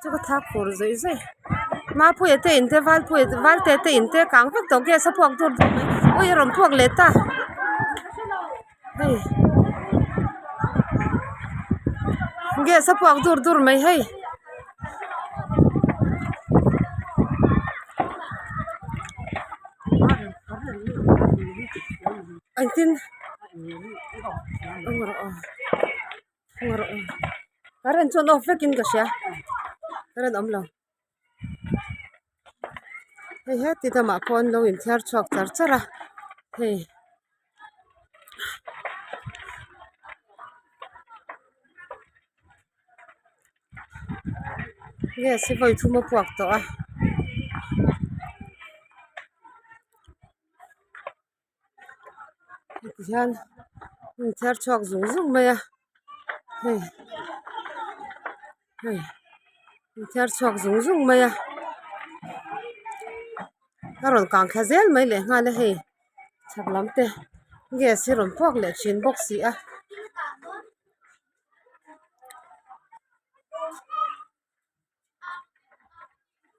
chu ka thak khur zoi zoi ma phui te in te wal te in te kang vek to ge sa puak dur oi rom puak le ta hei ge sa puak dur mai hei anh tin ngoro karen chon off vekin ka sha karen om lo hei he ti tama phone lo in thar chok char chara hei ye si voi thuma puak to a hian thar chok zung mai a hei hei thar chok zung mai a karon kang khazel mai le nga le hei chaklam te ge si ron puak le chin box si a